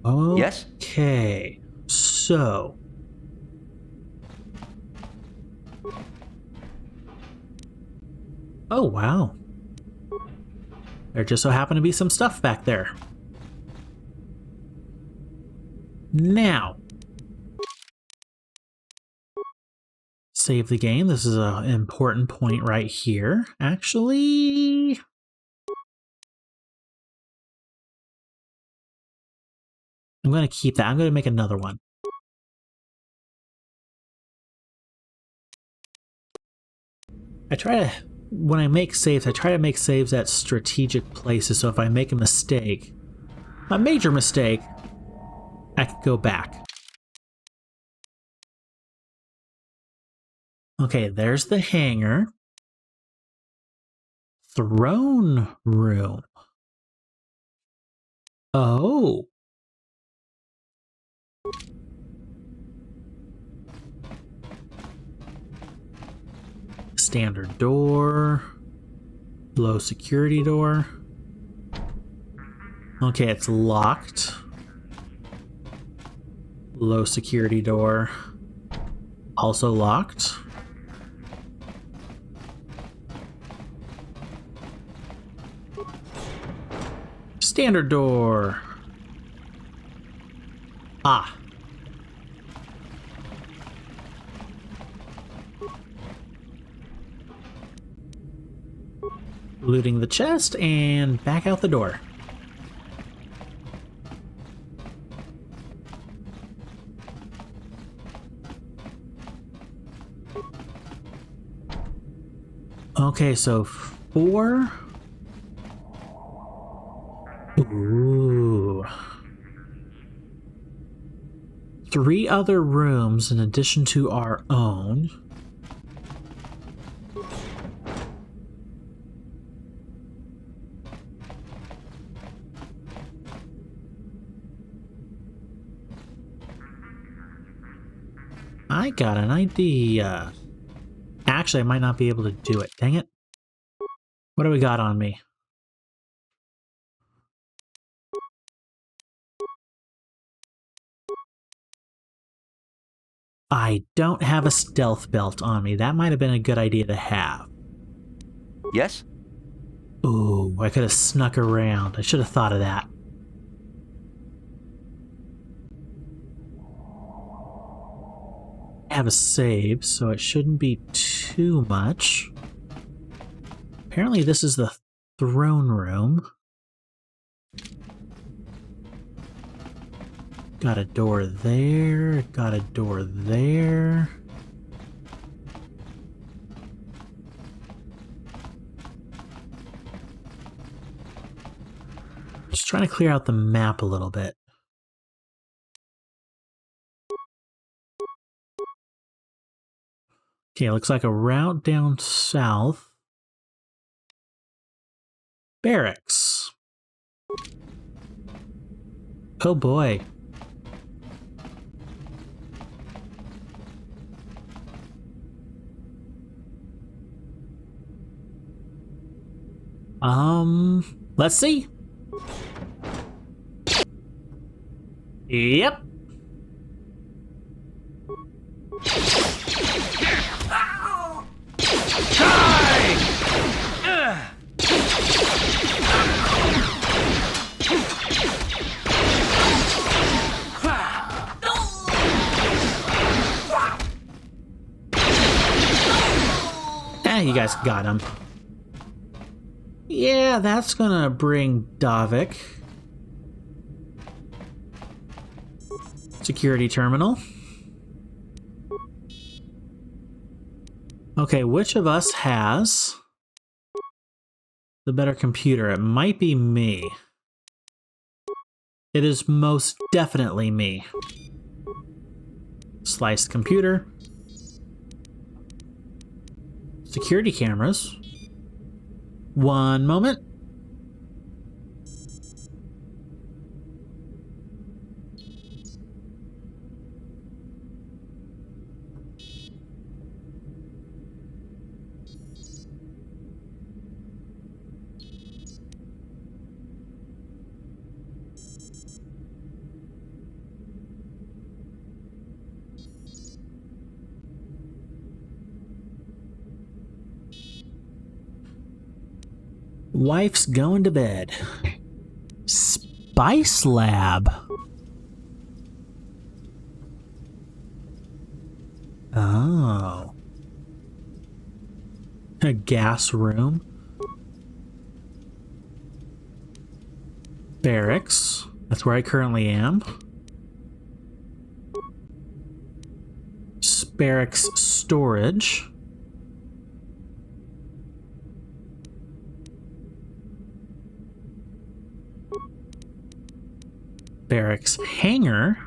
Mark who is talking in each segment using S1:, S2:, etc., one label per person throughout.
S1: Yes?
S2: Okay, so oh wow, there just so happened to be some stuff back there. Now, save the game. This is an important point right here. Actually, I'm going to keep that. I'm going to make another one. When I make saves, I try to make saves at strategic places, so if I make a mistake, a major mistake, I could go back. Okay, there's the hangar. Throne room. Oh. Standard door. Low security door. Okay, it's locked. Low security door. Also locked. Standard door. Ah. Looting the chest and back out the door. Okay, so 4. Ooh. 3 other rooms in addition to our own. I got an idea. Actually, I might not be able to do it. Dang it. What do we got on me? I don't have a stealth belt on me. That might have been a good idea to have.
S1: Yes?
S2: Ooh, I could have snuck around. I should have thought of that. I have a save, so it shouldn't be too much. Apparently this is the throne room. Got a door there, got a door there. Just trying to clear out the map a little bit. Okay, looks like a route down south. Barracks. Oh boy. Let's see. Yep. You guys got him. Yeah, that's gonna bring Davik. Security terminal. Okay, which of us has the better computer? It might be me. It is most definitely me. Sliced computer. Security cameras. One moment. Wife's going to bed. Spice lab. Oh. A gas room. Barracks. That's where I currently am. Barracks storage. Barracks hangar.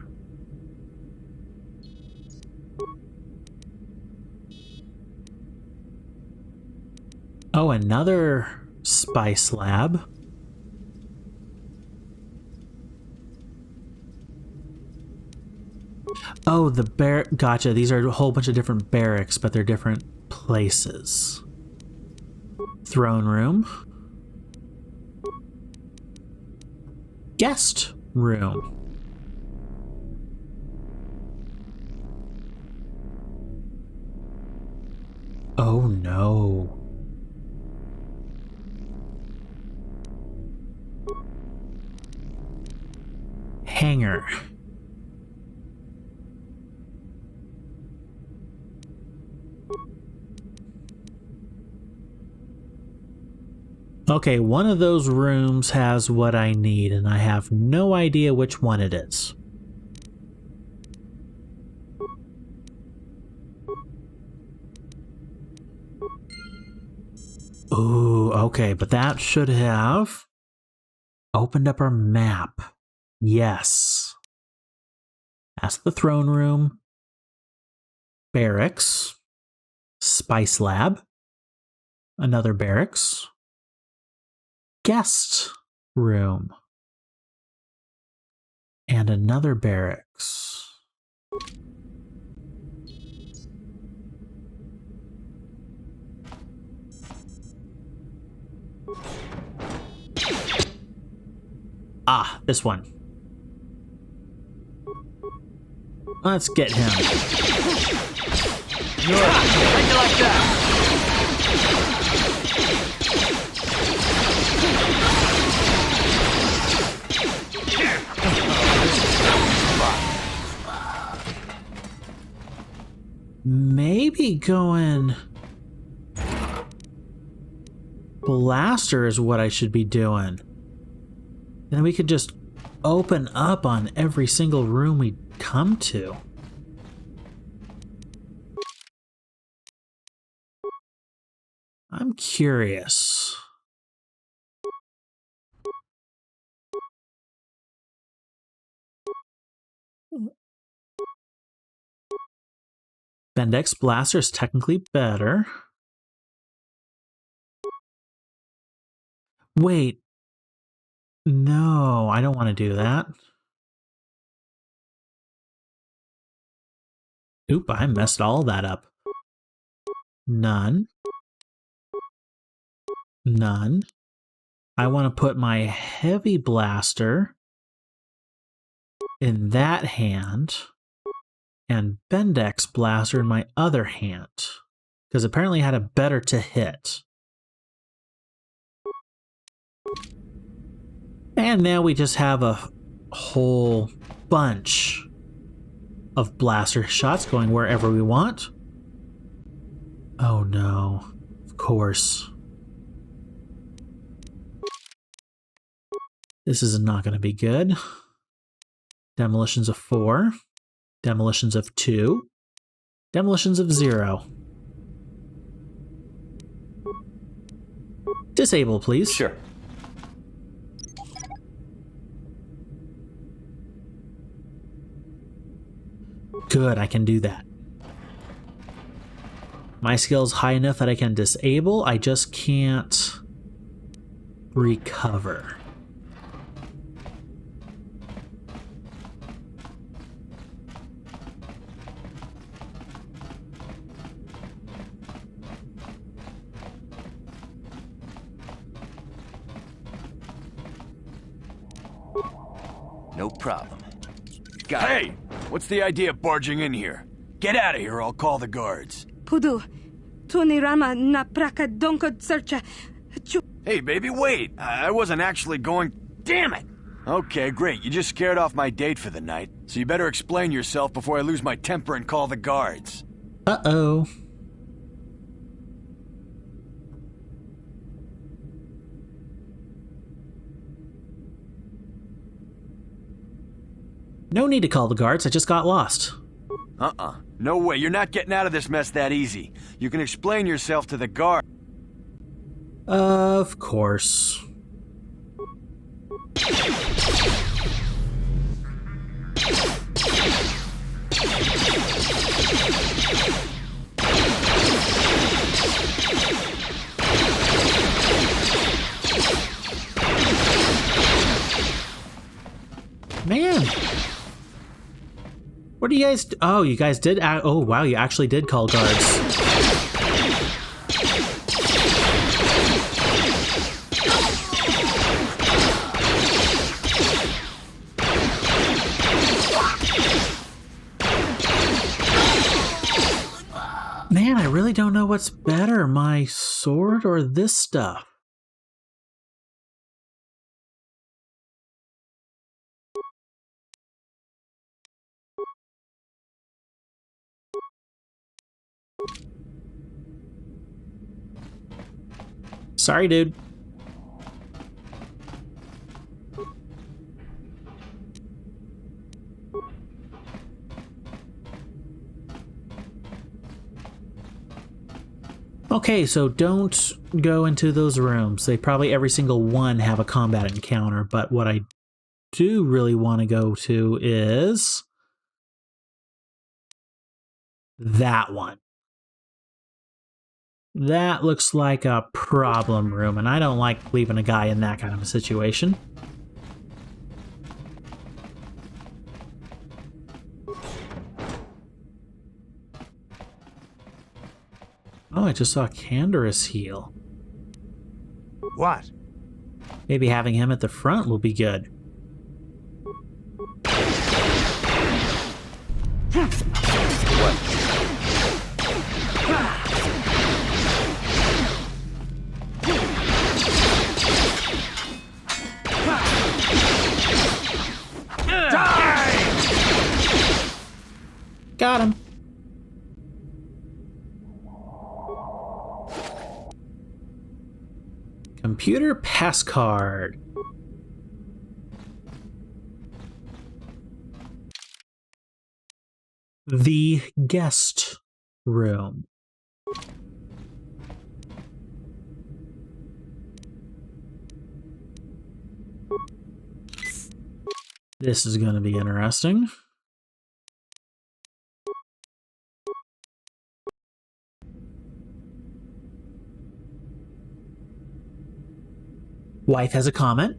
S2: Oh, another spice lab. Oh, gotcha. These are a whole bunch of different barracks, but they're different places. Throne room. Guest room. Oh no. Hangar. Okay, one of those rooms has what I need, and I have no idea which one it is. Ooh, okay, but that should have opened up our map. Yes. That's the throne room. Barracks. Spice lab. Another barracks. Guest room. And another barracks. Ah, this one. Let's get him.
S1: Good. Take it like that.
S2: Maybe going blaster is what I should be doing. Then we could just open up on every single room we come to. I'm curious. Bendix Blaster is technically better. Wait. No, I don't want to do that. Oop, I messed all that up. None. None. I want to put my heavy blaster in that hand and Bendix blaster in my other hand, because apparently I had a better to hit. And now we just have a whole bunch of blaster shots going wherever we want. Oh no, of course. This is not going to be good. Demolitions of 4. Demolitions of 2. Demolitions of 0. Disable, please.
S1: Sure.
S2: Good, I can do that. My skill's high enough that I can disable, I just can't recover.
S1: No problem.
S3: Hey! What's the idea of barging in here? Get out of here, I'll call the guards.
S4: Pudu, tunirama na praka donko searcha.
S3: Hey, baby, wait! I wasn't actually going... Damn it! Okay, great. You just scared off my date for the night, so you better explain yourself before I lose my temper and call the guards.
S2: Uh-oh. No need to call the guards, I just got lost.
S3: No way, you're not getting out of this mess that easy. You can explain yourself to the guard.
S2: Of course. Man. What do you guys... Oh, you guys did... Oh, wow, you actually did call guards. Man, I really don't know what's better, my sword or this stuff. Sorry, dude. Okay, so don't go into those rooms. They probably every single one have a combat encounter, but what I do really want to go to is that one. That looks like a problem room, and I don't like leaving a guy in that kind of a situation. Oh, I just saw Karaeous heal.
S1: What?
S2: Maybe having him at the front will be good. Got him. Computer pass card. The guest room. This is going to be interesting. Wife has a comment.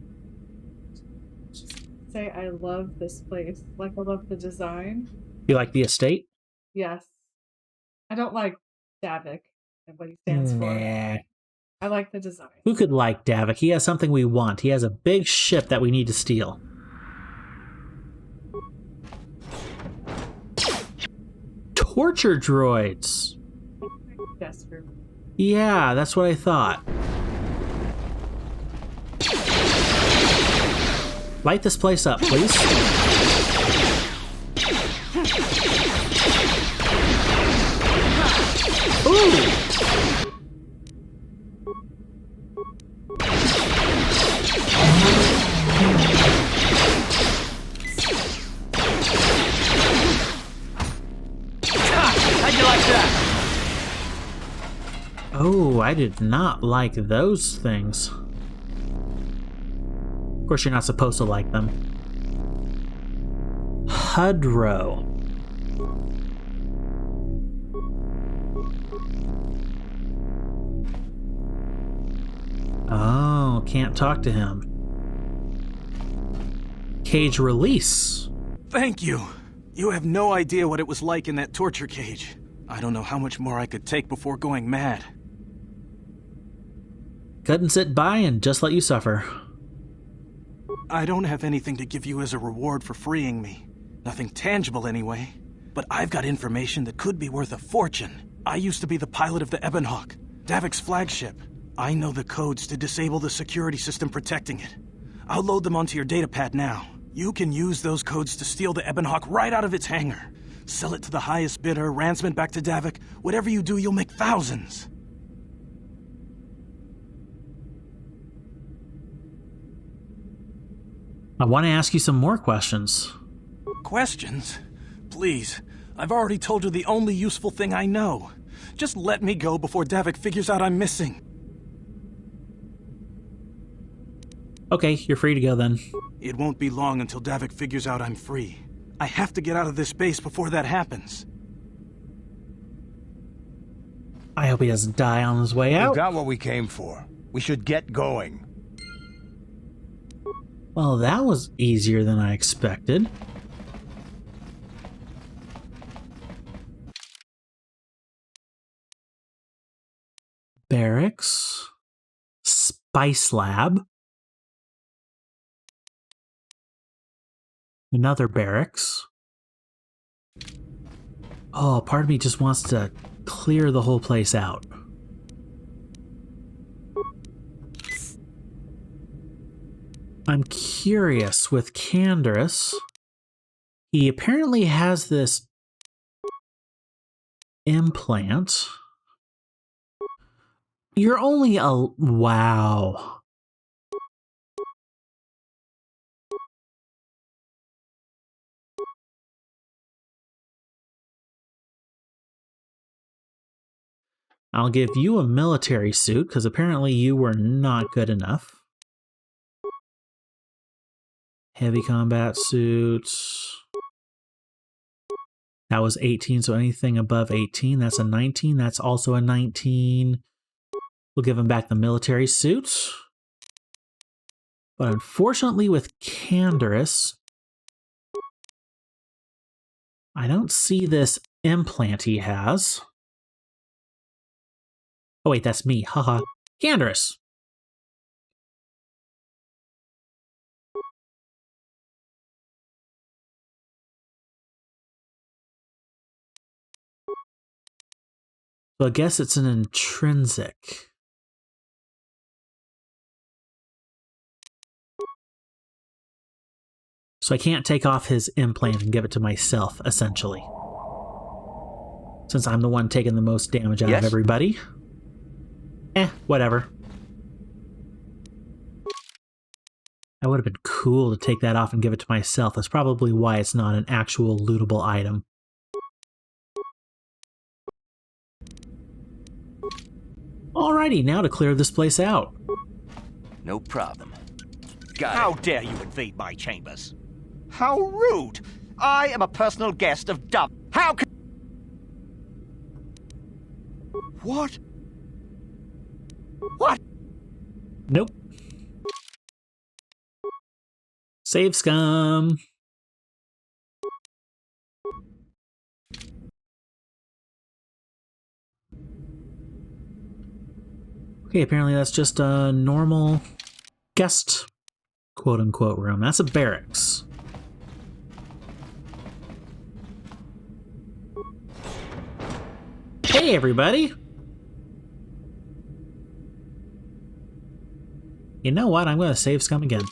S4: Say I love this place. Like, I love the design.
S2: You like the estate?
S4: Yes. I don't like Davik and what he stands for.
S2: Nah.
S4: I like the design.
S2: Who could like Davik? He has something we want. He has a big ship that we need to steal. Torture droids.
S4: Guest room.
S2: Yeah, that's what I thought. Light this place up, please. Ooh!
S3: How'd you like that?
S2: Oh, I did not like those things. Of course, you're not supposed to like them. Hudro. Oh, can't talk to him. Cage release.
S5: Thank you. You have no idea what it was like in that torture cage. I don't know how much more I could take before going mad.
S2: Couldn't sit by and just let you suffer.
S5: I don't have anything to give you as a reward for freeing me. Nothing tangible anyway. But I've got information that could be worth a fortune. I used to be the pilot of the Ebon, Davik's flagship. I know the codes to disable the security system protecting it. I'll load them onto your datapad now. You can use those codes to steal the Ebon Hawk right out of its hangar. Sell it to the highest bidder, ransom it back to Davik. Whatever you do, you'll make thousands.
S2: I want to ask you some more questions.
S5: Questions? Please, I've already told you the only useful thing I know. Just let me go before Davik figures out I'm missing.
S2: Okay, you're free to go then.
S5: It won't be long until Davik figures out I'm free. I have to get out of this base before that happens.
S2: I hope he doesn't die on his way
S1: We
S2: out.
S1: got what we came for. We should get going.
S2: Well, that was easier than I expected. Barracks. Spice lab. Another barracks. Oh, part of me just wants to clear the whole place out. I'm curious with Karaeous. He apparently has this implant. You're only a... Wow. I'll give you a military suit, because apparently you were not good enough. Heavy combat suits. That was 18, so anything above 18, that's a 19. That's also a 19. We'll give him back the military suit. But unfortunately with Karaeous, I don't see this implant he has. Oh wait, that's me. Haha. Karaeous. So I guess it's an intrinsic. So I can't take off his implant and give it to myself, essentially. Since I'm the one taking the most damage out of everybody. Whatever. That would have been cool to take that off and give it to myself. That's probably why it's not an actual lootable item. Alrighty, now to clear this place out.
S6: No problem. Got
S7: How
S6: it.
S7: dare you invade my chambers? How rude! I am a personal guest of Dub. How can... What? What?
S2: Nope. Save scum. Okay, apparently that's just a normal guest, quote-unquote, room. That's a barracks. Hey, everybody! You know what? I'm going to save scum again.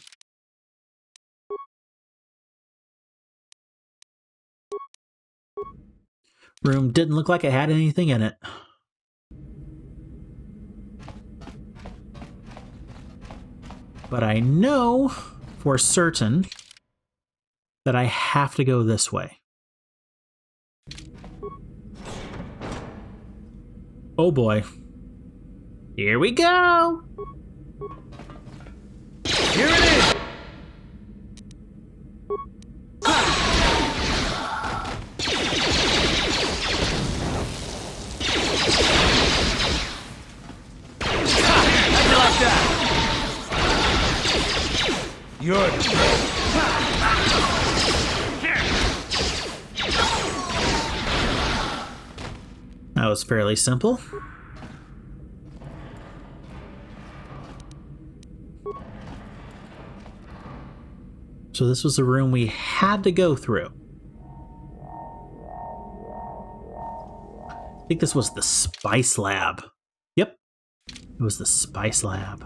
S2: Room didn't look like it had anything in it. But I know for certain that I have to go this way. Oh boy. Here we go!
S1: Here it is!
S3: How'd you like that?
S1: You're dead.
S2: That was fairly simple. So this was the room we had to go through. I think this was the Spice Lab. Yep. It was the spice lab.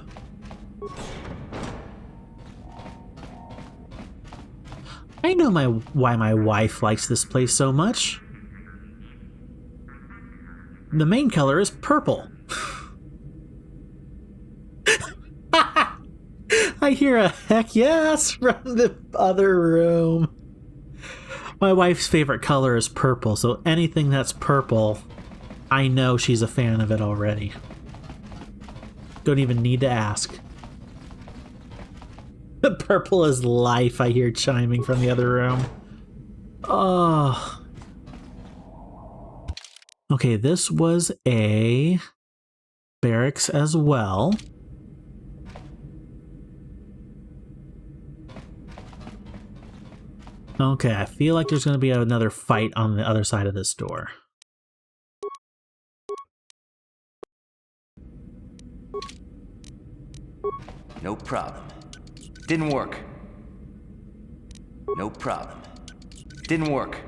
S2: I know why my wife likes this place so much. The main color is purple. I hear a heck yes from the other room. My wife's favorite color is purple, so anything that's purple, I know she's a fan of it already. Don't even need to ask. Purple is life, I hear chiming from the other room. Oh. Okay, this was a barracks as well. Okay, I feel like there's going to be another fight on the other side of this door.
S6: No problem. Didn't work. No problem. Didn't work.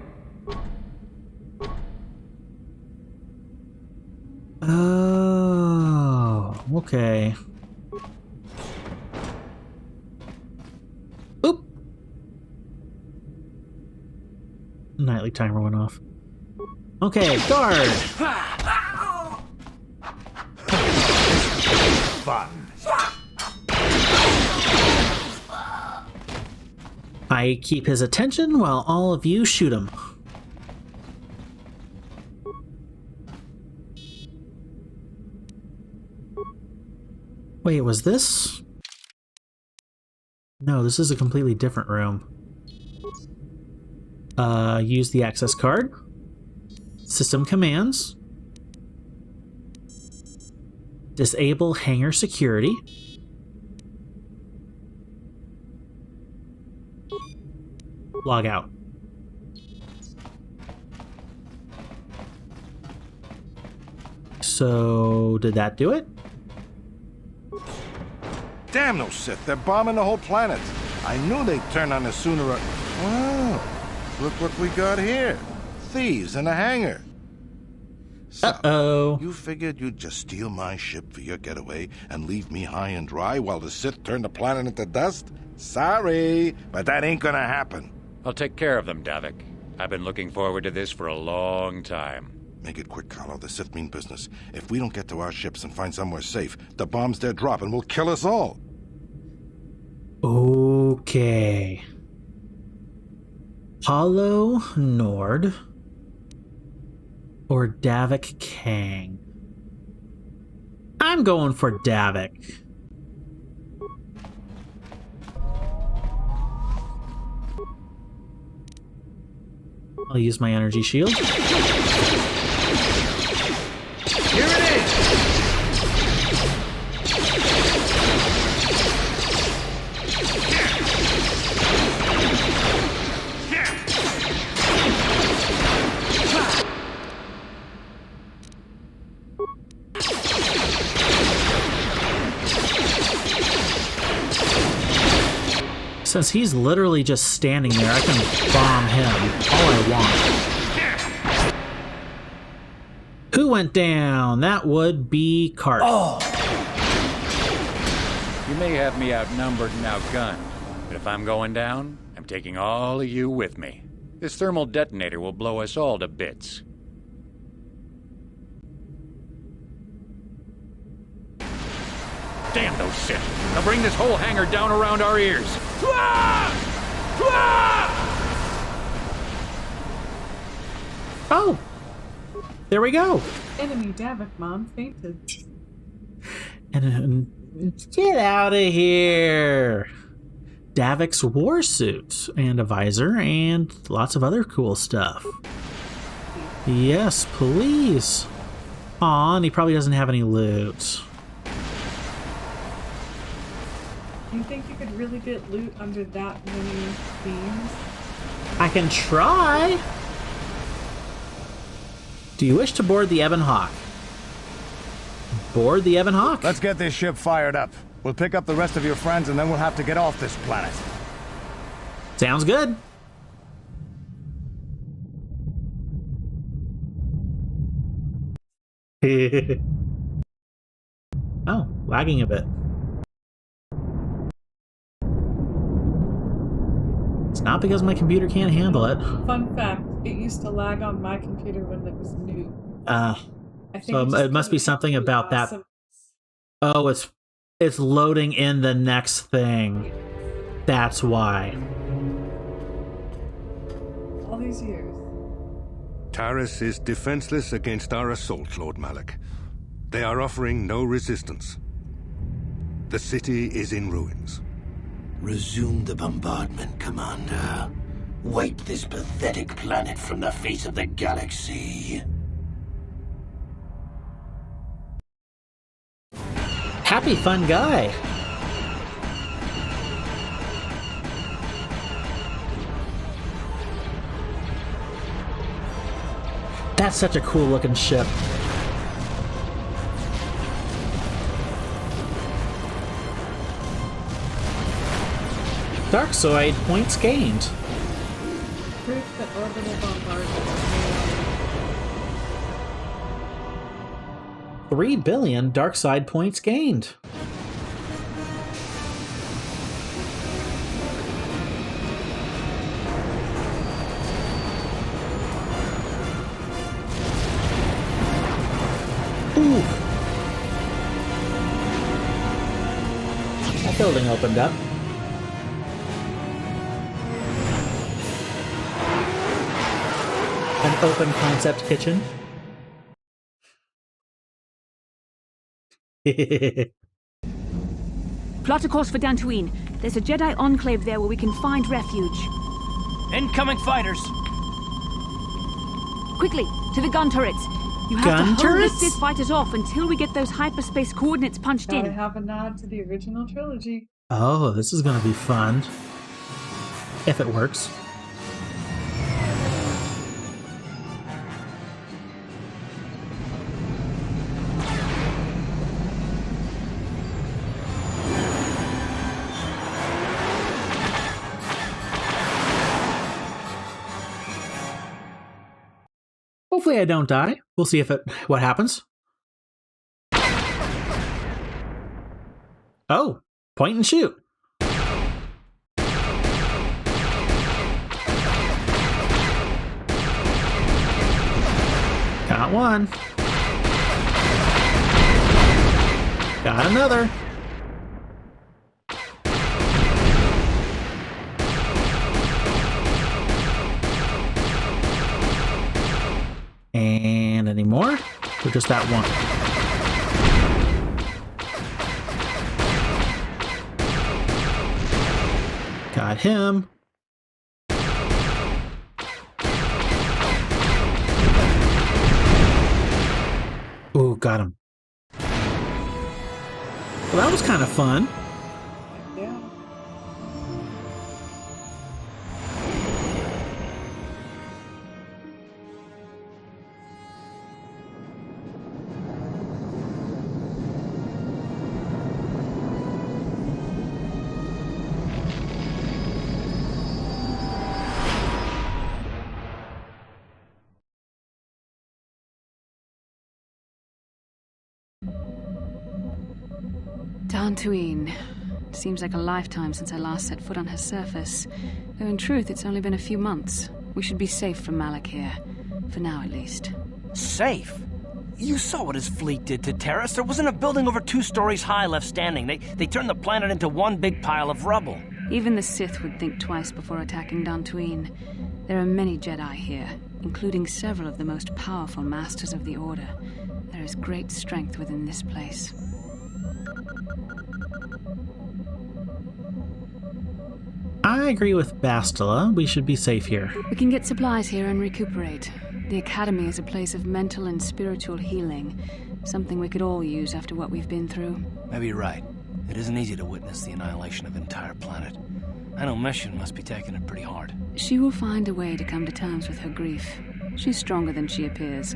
S2: Oh, okay. Oop! Nightly timer went off. Okay, guard!
S1: Fun.
S2: I keep his attention while all of you shoot him. Wait, was this? No, this is a completely different room. Use the access card. System commands. Disable hangar security. Log out. So, did that do it?
S8: Damn those Sith, they're bombing the whole planet. I knew they'd turn on us sooner or... Oh, look what we got here. Thieves in a hangar. So,
S2: Uh-oh.
S8: you figured you'd just steal my ship for your getaway and leave me high and dry while the Sith turn the planet into dust? Sorry, but that ain't gonna happen.
S9: I'll take care of them, Davik. I've been looking forward to this for a long time.
S8: Make it quick, Carlo. The Sith mean business. If we don't get to our ships and find somewhere safe, the bombs they're dropping will kill us all.
S2: Okay. Hollow Nord or Davik Kang? I'm going for Davik. I'll use my energy shield.
S1: Here it is!
S2: Since he's literally just standing there, I can bomb him all I want. Who went down? That would be Cart.
S9: You may have me outnumbered and outgunned, but if I'm going down, I'm taking all of you with me. This thermal detonator will blow us all to bits. Damn those Sith! They'll bring this whole hangar down around our ears.
S2: Oh! There we go!
S4: Enemy Davik mom fainted.
S2: And get out of here! Davik's war suit and a visor and lots of other cool stuff. Yes, please. Aw, and he probably doesn't have any loot.
S4: Do you think you could really get loot under that many beams?
S2: I can try. Do you wish to board the Ebon Hawk? Board the Ebon Hawk.
S1: Let's get this ship fired up. We'll pick up the rest of your friends and then we'll have to get off this planet.
S2: Sounds good. Oh, lagging a bit. It's not because my computer can't handle it.
S4: Fun fact, it used to lag on my computer when it was new. I think
S2: So
S4: it's just
S2: it must
S4: 'cause
S2: be
S4: it's
S2: something
S4: really
S2: about that.
S4: awesome.
S2: Oh, it's loading in the next thing. That's why.
S4: All these years.
S10: Taris is defenseless against our assault, Lord Malik. They are offering no resistance. The city is in ruins.
S11: Resume the bombardment, Commander. Wipe this pathetic planet from the face of the galaxy.
S2: Happy fun guy. That's such a cool looking ship. Darkseid points gained.
S4: Proof that orbital bombardment is made.
S2: 3 billion Darkseid points gained. Ooh. That building opened up. An open concept kitchen.
S12: Plot a course for Dantooine. There's a Jedi enclave there where we can find refuge.
S7: Incoming fighters!
S12: Quickly, to the gun turrets. You have
S2: Gun
S12: to hold
S2: turrets?
S12: the Sith fighters off until we get those hyperspace coordinates punched
S4: Gotta
S12: in.
S4: have a nod to the original trilogy.
S2: Oh, this is gonna be fun. If it works. Hopefully I don't die. We'll see what happens. Oh, point and shoot. Got one. Got another. And any more? Or just that one? Got him. Ooh, got him. Well, that was kind of fun.
S4: Yeah.
S12: Dantooine. Seems like a lifetime since I last set foot on her surface. Though in truth, it's only been a few months. We should be safe from Malik here. For now, at least.
S7: Safe? You saw what his fleet did to Terrace. There wasn't a building over 2 stories high left standing. They turned the planet into one big pile of rubble.
S12: Even the Sith would think twice before attacking Dantooine. There are many Jedi here, including several of the most powerful Masters of the Order. There is great strength within this place.
S2: I agree with Bastila. We should be safe here.
S12: We can get supplies here and recuperate. The Academy is a place of mental and spiritual healing. Something we could all use after what we've been through.
S7: Maybe you're right. It isn't easy to witness the annihilation of an entire planet. I know Mission must be taking it pretty hard.
S12: She will find a way to come to terms with her grief. She's stronger than she appears.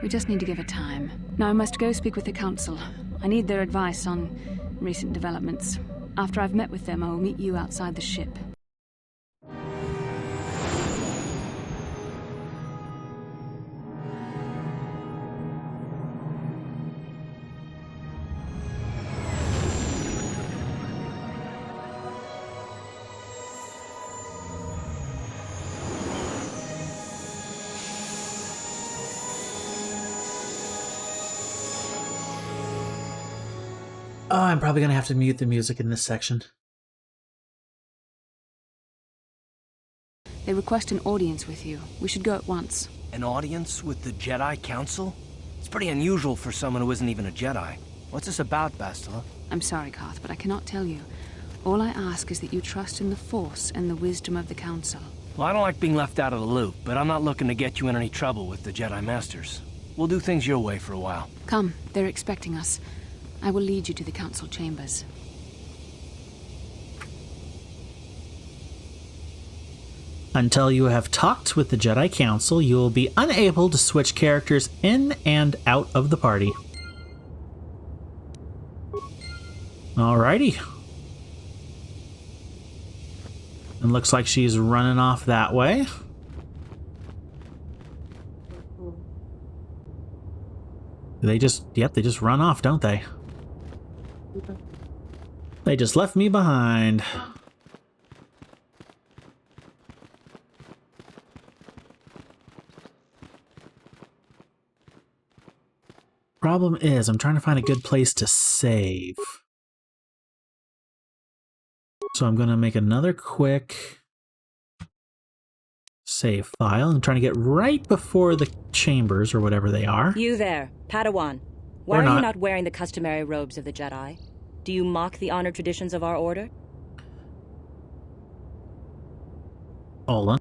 S12: We just need to give her time. Now I must go speak with the Council. I need their advice on recent developments. After I've met with them, I will meet you outside the ship.
S2: Oh, I'm probably going to have to mute the music in this section.
S12: They request an audience with you. We should go at once.
S7: An audience with the Jedi Council? It's pretty unusual for someone who isn't even a Jedi. What's this about, Bastila?
S12: I'm sorry, Karth, but I cannot tell you. All I ask is that you trust in the Force and the wisdom of the Council.
S7: Well, I don't like being left out of the loop, but I'm not looking to get you in any trouble with the Jedi Masters. We'll do things your way for a while.
S12: Come, they're expecting us. I will lead you to the Council chambers.
S2: Until you have talked with the Jedi Council, you will be unable to switch characters in and out of the party. Alrighty. And looks like she's running off that way. They just run off, don't they? They just left me behind. Problem is, I'm trying to find a good place to save. So I'm going to make another quick save file. I'm trying to get right before the chambers or whatever they are.
S13: You there, Padawan. Why are you not wearing the customary robes of the Jedi? Do you mock the honored traditions of our order?
S2: Hold on.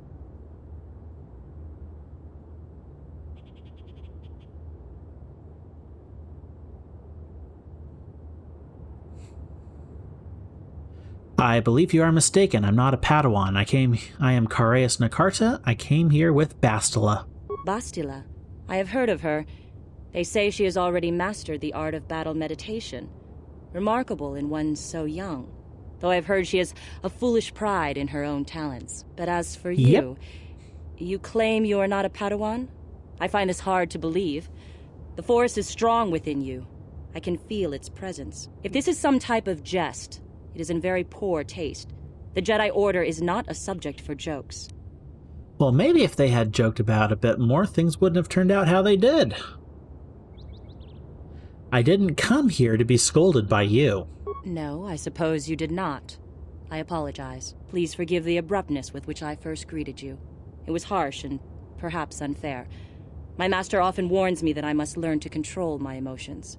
S2: I believe you are mistaken. I'm not a Padawan. I am Karaeous Nakarta. I came here with Bastila.
S13: Bastila? I have heard of her. They say she has already mastered the art of battle meditation. Remarkable in one so young. Though I've heard she has a foolish pride in her own talents. But as for you, you claim you are not a Padawan? I find this hard to believe. The Force is strong within you. I can feel its presence. If this is some type of jest, it is in very poor taste. The Jedi Order is not a subject for jokes.
S2: Well, maybe if they had joked about a bit more, things wouldn't have turned out how they did. I didn't come here to be scolded by you.
S13: No, I suppose you did not. I apologize. Please forgive the abruptness with which I first greeted you. It was harsh and perhaps unfair. My master often warns me that I must learn to control my emotions.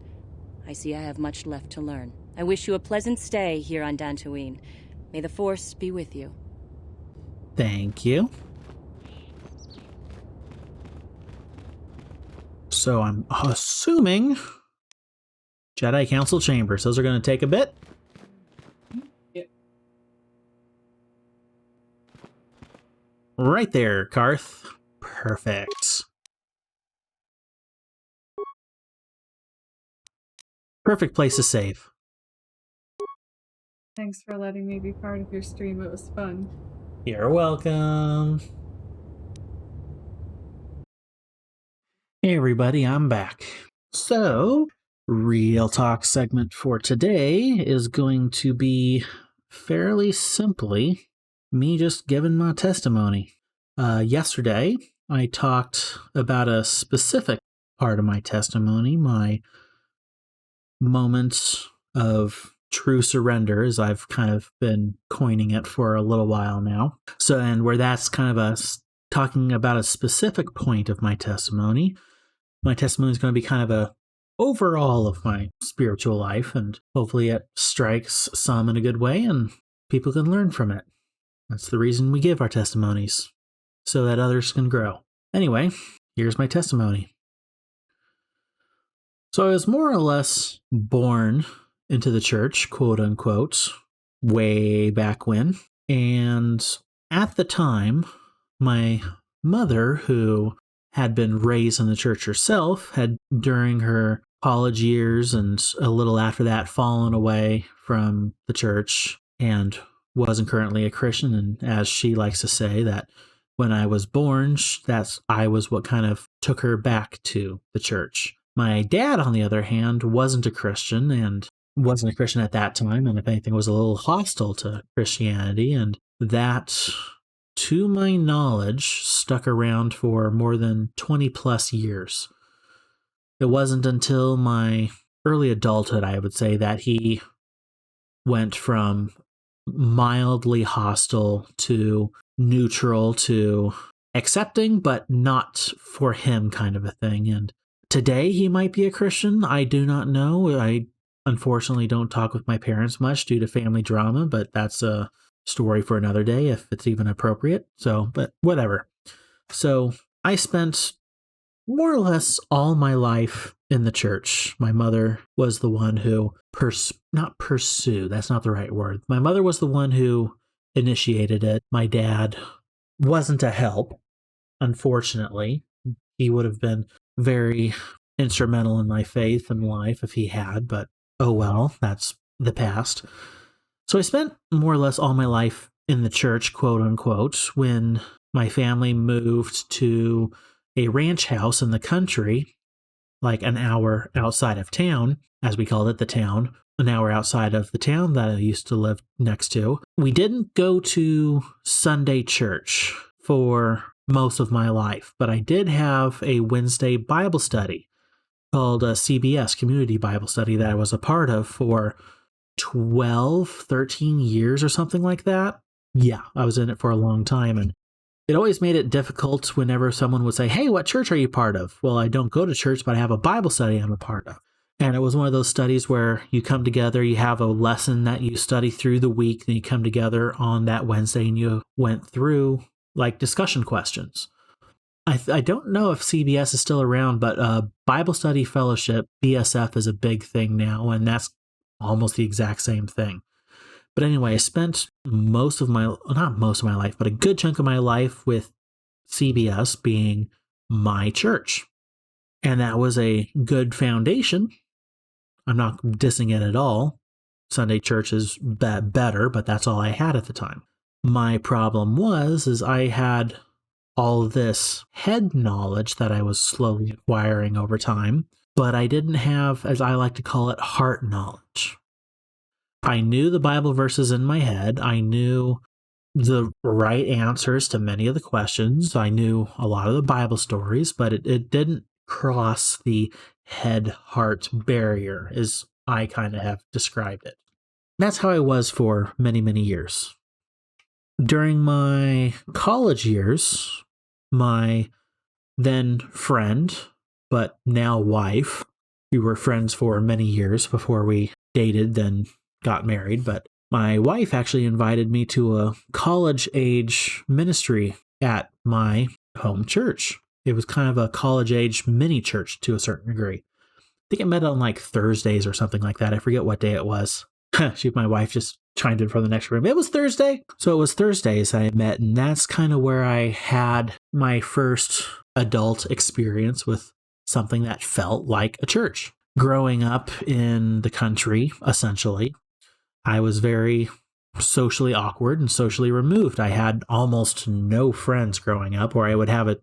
S13: I see I have much left to learn. I wish you a pleasant stay here on Dantooine. May the Force be with you.
S2: Thank you. So I'm assuming Jedi Council chambers. Those are going to take a bit.
S4: Yep.
S2: Right there, Karth. Perfect. Perfect place to save.
S4: Thanks for letting me be part of your stream. It was fun.
S2: You're welcome. Hey everybody, I'm back. So, Real Talk segment for today is going to be fairly simply me just giving my testimony. Yesterday, I talked about a specific part of my testimony, my moments of true surrender, as I've kind of been coining it for a little while now. So, and where that's kind of talking about a specific point of my testimony. My testimony is going to be kind of a overall of my spiritual life, and hopefully it strikes some in a good way and people can learn from it. That's the reason we give our testimonies, so that others can grow. Anyway, here's my testimony. So I was more or less born into the church, quote unquote, way back when. And at the time, my mother, who had been raised in the church herself, had during her college years and a little after that fallen away from the church and wasn't currently a Christian. And as she likes to say, that when I was born, I was what kind of took her back to the church. My dad, on the other hand, wasn't a Christian and wasn't a Christian at that time, and if anything was a little hostile to Christianity, and that, to my knowledge, stuck around for more than 20 plus years. It wasn't until my early adulthood, I would say that he went from mildly hostile to neutral to accepting, but not for him kind of a thing. And today he might be a Christian. I do not know. I unfortunately don't talk with my parents much due to family drama, but that's a story for another day if it's even appropriate. So, but whatever. So I spent more or less all my life in the church. My mother was the one who not pursue, that's not the right word. My mother was the one who initiated it. My dad wasn't a help, unfortunately. He would have been very instrumental in my faith and life if he had, but oh well, that's the past. So I spent more or less all my life in the church, quote unquote, when my family moved to a ranch house in the country, like an hour outside of town, as we called it, the town, an hour outside of the town that I used to live next to. We didn't go to Sunday church for most of my life, but I did have a Wednesday Bible study called a CBS, Community Bible Study, that I was a part of for 12, 13 years or something like that. Yeah, I was in it for a long time, and it always made it difficult whenever someone would say, hey, what church are you part of? Well, I don't go to church, but I have a Bible study I'm a part of. And it was one of those studies where you come together, you have a lesson that you study through the week, then you come together on that Wednesday and you went through like discussion questions. I don't know if CBS is still around, but Bible Study Fellowship, BSF, is a big thing now, and that's almost the exact same thing. But anyway, I spent not most of my life, but a good chunk of my life with CBS being my church. And that was a good foundation. I'm not dissing it at all. Sunday church is better, but that's all I had at the time. My problem is I had all this head knowledge that I was slowly acquiring over time, but I didn't have, as I like to call it, heart knowledge. I knew the Bible verses in my head. I knew the right answers to many of the questions. I knew a lot of the Bible stories, but it didn't cross the head-heart barrier, as I kind of have described it. That's how I was for many, many years. During my college years, my then friend, but now wife, we were friends for many years before we dated, then got married, but my wife actually invited me to a college-age ministry at my home church. It was kind of a college-age mini church to a certain degree. I think it met on like Thursdays or something like that. I forget what day it was. My wife just chimed in from the next room. It was Thursday. So it was Thursdays I met, and that's kind of where I had my first adult experience with something that felt like a church. Growing up in the country, essentially, I was very socially awkward and socially removed. I had almost no friends growing up, or I would have a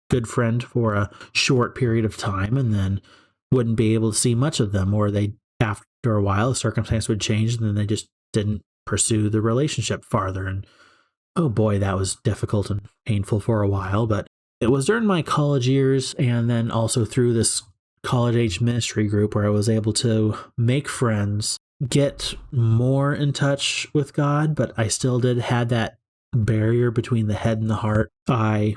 S2: good friend for a short period of time and then wouldn't be able to see much of them, or they, after a while, the circumstance would change and then they just didn't pursue the relationship farther. And oh boy, that was difficult and painful for a while. But it was during my college years and then also through this college age ministry group where I was able to make friends, get more in touch with God, but I still had that barrier between the head and the heart. I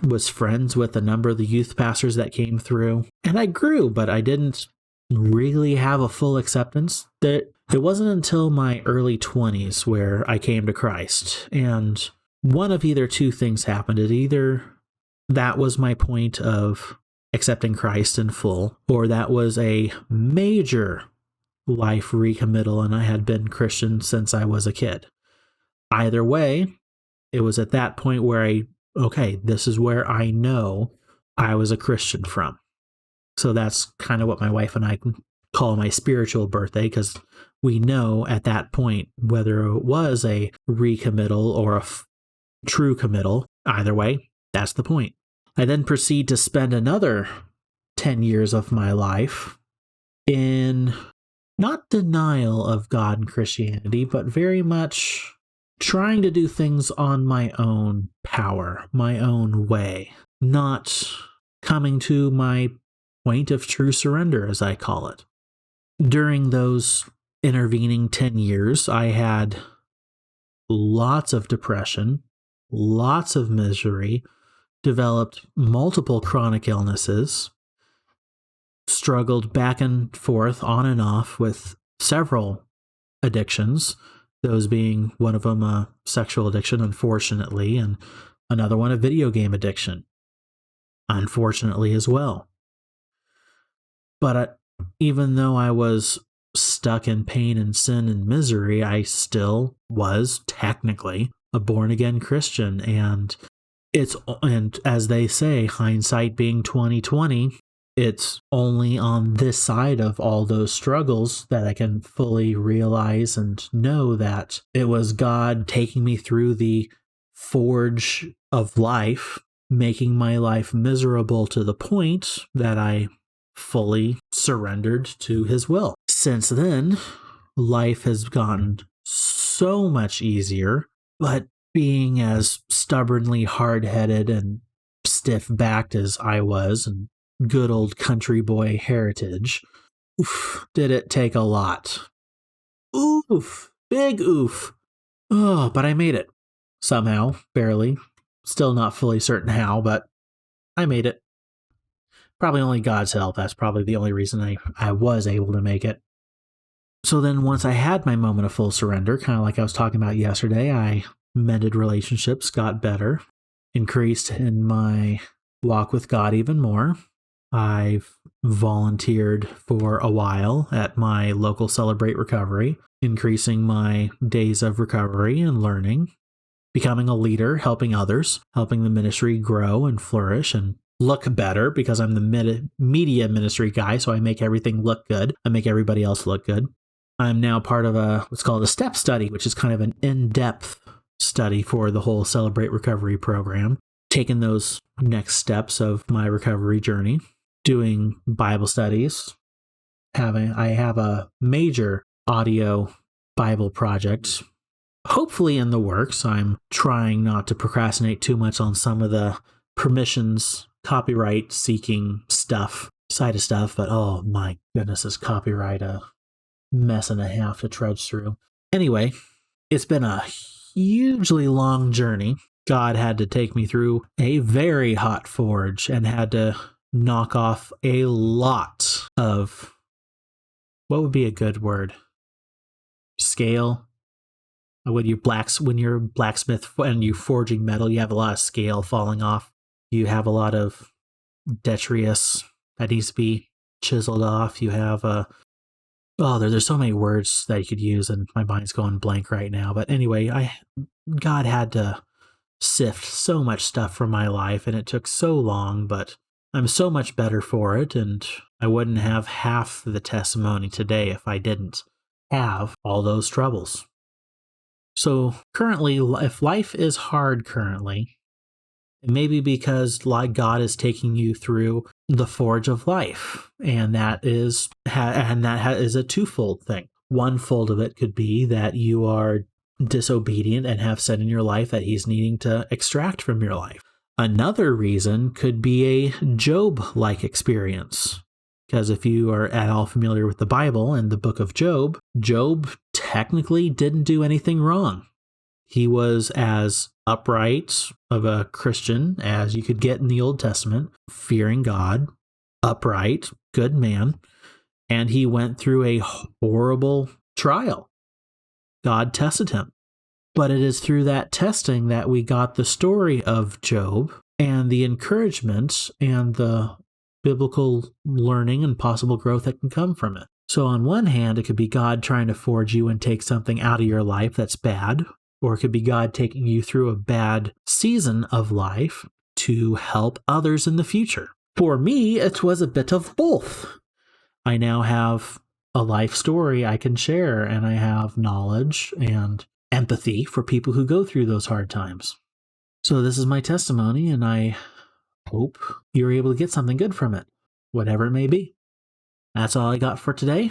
S2: was friends with a number of the youth pastors that came through, and I grew, but I didn't really have a full acceptance. That it wasn't until my early 20s where I came to Christ, and one of either two things happened. It either that was my point of accepting Christ in full, or that was a major life recommittal, and I had been Christian since I was a kid. Either way, it was at that point where this is where I know I was a Christian from. So that's kind of what my wife and I call my spiritual birthday, because we know at that point whether it was a recommittal or a true committal. Either way, that's the point. I then proceed to spend another 10 years of my life in not denial of God and Christianity, but very much trying to do things on my own power, my own way, not coming to my point of true surrender, as I call it. during those intervening 10 years, I had lots of depression, lots of misery, developed multiple chronic illnesses, struggled back and forth, on and off with several addictions, those being one of them a sexual addiction, unfortunately, and another one a video game addiction, unfortunately as well. But even though I was stuck in pain and sin and misery, I still was technically a born-again Christian, and as they say, hindsight being 2020, it's only on this side of all those struggles that I can fully realize and know that it was God taking me through the forge of life, making my life miserable to the point that I fully surrendered to his will. Since then, life has gotten so much easier, but being as stubbornly hard-headed and stiff-backed as I was, and good old country boy heritage, oof, did it take a lot. Oof, big oof. Oh, but I made it. Somehow, barely. Still not fully certain how, but I made it. Probably only God's help. That's probably the only reason I was able to make it. So then once I had my moment of full surrender, kind of like I was talking about yesterday, I mended relationships, got better, increased in my walk with God even more. I've volunteered for a while at my local Celebrate Recovery, increasing my days of recovery and learning, becoming a leader, helping others, helping the ministry grow and flourish and look better, because I'm the media ministry guy, so I make everything look good. I make everybody else look good. I'm now part of what's called a step study, which is kind of an in-depth study for the whole Celebrate Recovery program, taking those next steps of my recovery journey, doing Bible studies. I have a major audio Bible project, hopefully in the works. I'm trying not to procrastinate too much on some of the permissions, copyright seeking side of stuff, but oh my goodness, is copyright a mess and a half to trudge through. Anyway, it's been a hugely long journey. God had to take me through a very hot forge and had to knock off a lot of, what would be a good word? Scale. When you're blacksmith and you forging metal, you have a lot of scale falling off. You have a lot of detritus that needs to be chiseled off. You have there's so many words that you could use, and my mind's going blank right now. But anyway, God had to sift so much stuff from my life, and it took so long, but I'm so much better for it, and I wouldn't have half the testimony today if I didn't have all those troubles. So currently, if life is hard currently, it may be because God is taking you through the forge of life, and that is a twofold thing. One fold of it could be that you are disobedient and have sin in your life that he's needing to extract from your life. Another reason could be a Job-like experience. Because if you are at all familiar with the Bible and the book of Job, Job technically didn't do anything wrong. He was as upright of a Christian as you could get in the Old Testament, fearing God, upright, good man, and he went through a horrible trial. God tested him. But it is through that testing that we got the story of Job and the encouragement and the biblical learning and possible growth that can come from it. So on one hand, it could be God trying to forge you and take something out of your life that's bad, or it could be God taking you through a bad season of life to help others in the future. For me, it was a bit of both. I now have a life story I can share, and I have knowledge and empathy for people who go through those hard times. So this is my testimony, and I hope you're able to get something good from it, whatever it may be. That's all I got for today.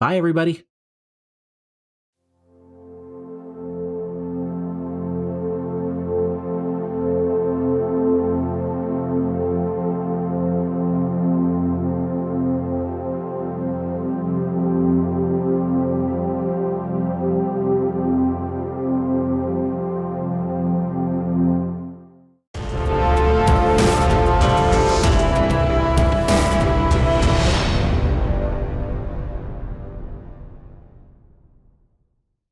S2: Bye, everybody.